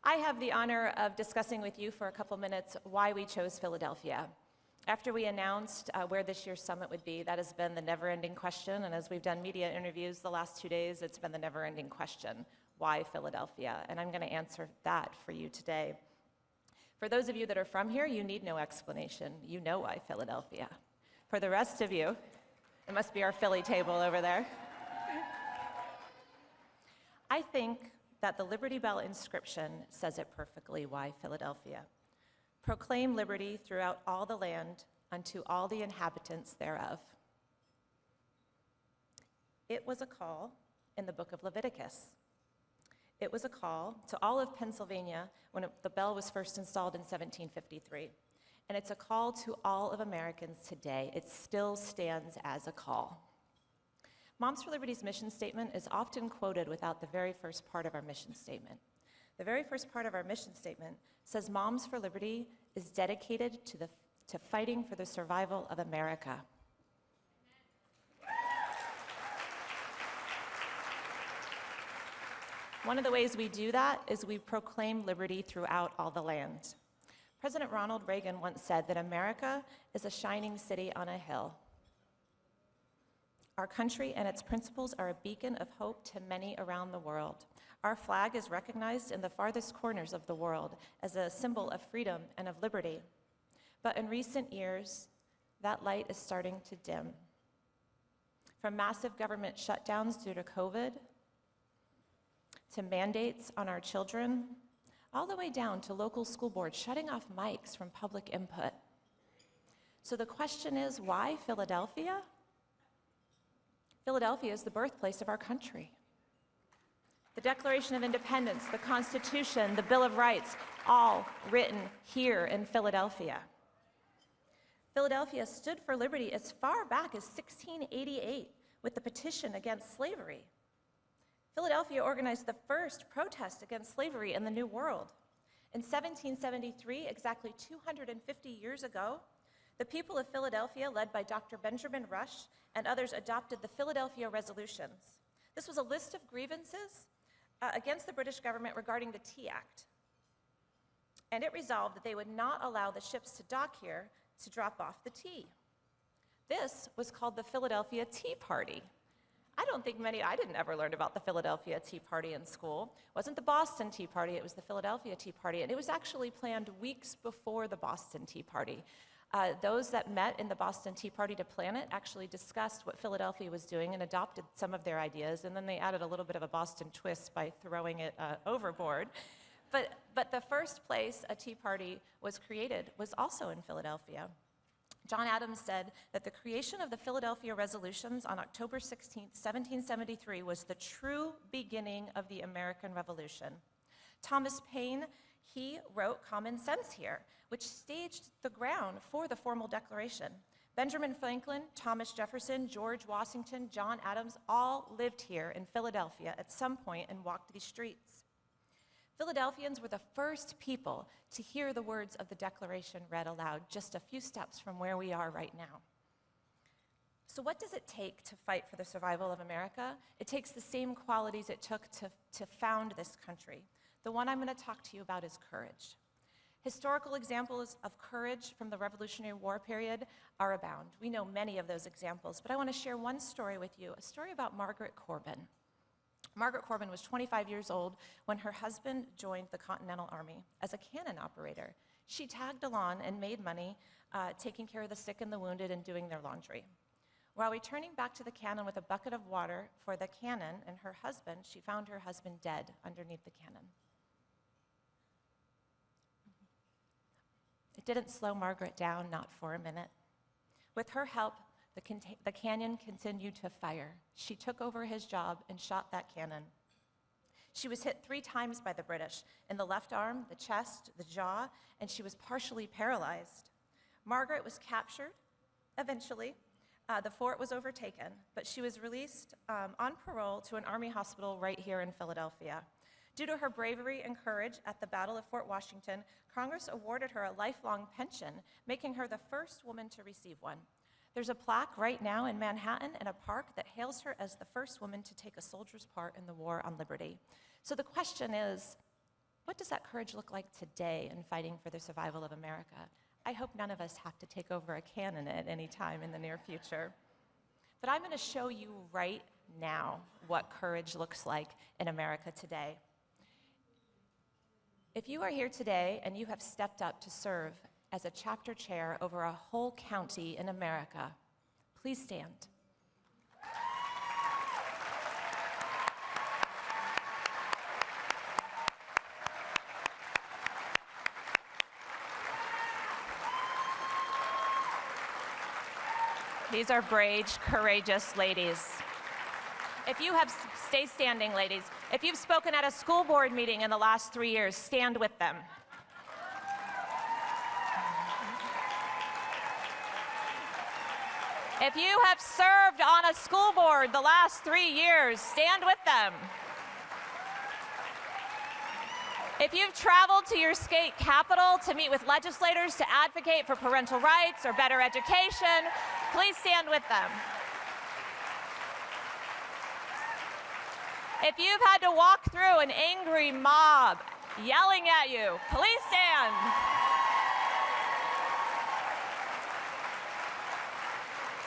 I have the honor of discussing with you for a couple minutes why we chose Philadelphia. After we announced where this year's summit would be, that has been the never-ending question, and as we've done media interviews the last 2 days, it's been the never-ending question, why Philadelphia? And I'm going to answer that for you today. For those of you that are from here, you need no explanation. You know why Philadelphia. For the rest of you, it must be our Philly table over there. I think that the Liberty Bell inscription says it perfectly, why Philadelphia. Proclaim liberty throughout all the land unto all the inhabitants thereof. It was a call in the book of Leviticus. It was a call to all of Pennsylvania when the bell was first installed in 1753. And it's a call to all of Americans today. It still stands as a call. Moms for Liberty's mission statement is often quoted without the very first part of our mission statement. The very first part of our mission statement says Moms for Liberty is dedicated to fighting for the survival of America. One of the ways we do that is we proclaim liberty throughout all the land. President Ronald Reagan once said that America is a shining city on a hill. Our country and its principles are a beacon of hope to many around the world. Our flag is recognized in the farthest corners of the world as a symbol of freedom and of liberty. But in recent years, that light is starting to dim. From massive government shutdowns due to COVID, to mandates on our children, all the way down to local school boards shutting off mics from public input. So the question is, why Philadelphia? Philadelphia is the birthplace of our country. The Declaration of Independence, the Constitution, the Bill of Rights, all written here in Philadelphia. Philadelphia stood for liberty as far back as 1688 with the petition against slavery. Philadelphia organized the first protest against slavery in the New World. In 1773, exactly 250 years ago, the people of Philadelphia, led by Dr. Benjamin Rush and others, adopted the Philadelphia Resolutions. This was a list of grievances against the British government regarding the Tea Act. And it resolved that they would not allow the ships to dock here to drop off the tea. This was called the Philadelphia Tea Party. I didn't ever learn about the Philadelphia Tea Party in school. It wasn't the Boston Tea Party, it was the Philadelphia Tea Party, and it was actually planned weeks before the Boston Tea Party. Those that met in the Boston Tea Party to plan it actually discussed what Philadelphia was doing and adopted some of their ideas, and then they added a little bit of a Boston twist by throwing it overboard. But the first place a Tea Party was created was also in Philadelphia. John Adams said that the creation of the Philadelphia Resolutions on October 16, 1773 was the true beginning of the American Revolution. Thomas Paine, he wrote Common Sense here, which staged the ground for the formal declaration. Benjamin Franklin, Thomas Jefferson, George Washington, John Adams all lived here in Philadelphia at some point and walked these streets. Philadelphians were the first people to hear the words of the Declaration read aloud, just a few steps from where we are right now. So what does it take to fight for the survival of America? It takes the same qualities it took to found this country. The one I'm going to talk to you about is courage. Historical examples of courage from the Revolutionary War period are abound. We know many of those examples, but I want to share one story with you, a story about Margaret Corbin. Margaret Corbin was 25 years old when her husband joined the Continental Army as a cannon operator. She tagged along and made money taking care of the sick and the wounded and doing their laundry. While returning back to the cannon with a bucket of water for the cannon and her husband, she found her husband dead underneath the cannon. It didn't slow Margaret down, not for a minute. With her help, the cannon continued to fire. She took over his job and shot that cannon. She was hit 3 times by the British, in the left arm, the chest, the jaw, and she was partially paralyzed. Margaret was captured, eventually. The fort was overtaken, but she was released on parole to an Army hospital right here in Philadelphia. Due to her bravery and courage at the Battle of Fort Washington, Congress awarded her a lifelong pension, making her the first woman to receive one. There's a plaque right now in Manhattan in a park that hails her as the first woman to take a soldier's part in the War on Liberty. So the question is, What does that courage look like today in fighting for the survival of America? I hope none of us have to take over a cannon at any time in the near future. But I'm going to show you right now what courage looks like in America today. If you are here today and you have stepped up to serve as a chapter chair over a whole county in America, please stand. These are brave, courageous ladies. Stay standing, ladies. If you've spoken at a school board meeting in the last 3 years, stand with them. If you have served on a school board the last 3 years, stand with them. If you've traveled to your state capital to meet with legislators to advocate for parental rights or better education, please stand with them. If you've had to walk through an angry mob yelling at you, please stand.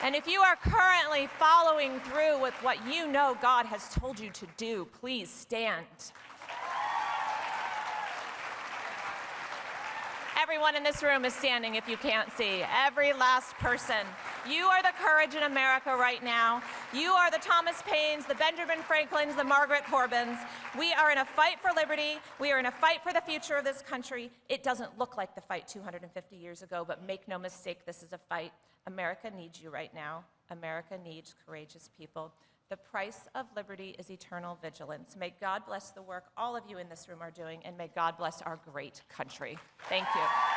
And if you are currently following through with what you know God has told you to do, please stand. Everyone in this room is standing if you can't see. Every last person. You are the courage in America right now. You are the Thomas Paines, the Benjamin Franklins, the Margaret Corbins. We are in a fight for liberty. We are in a fight for the future of this country. It doesn't look like the fight 250 years ago, but make no mistake, this is a fight. America needs you right now. America needs courageous people. The price of liberty is eternal vigilance. May God bless the work all of you in this room are doing, and may God bless our great country. Thank you.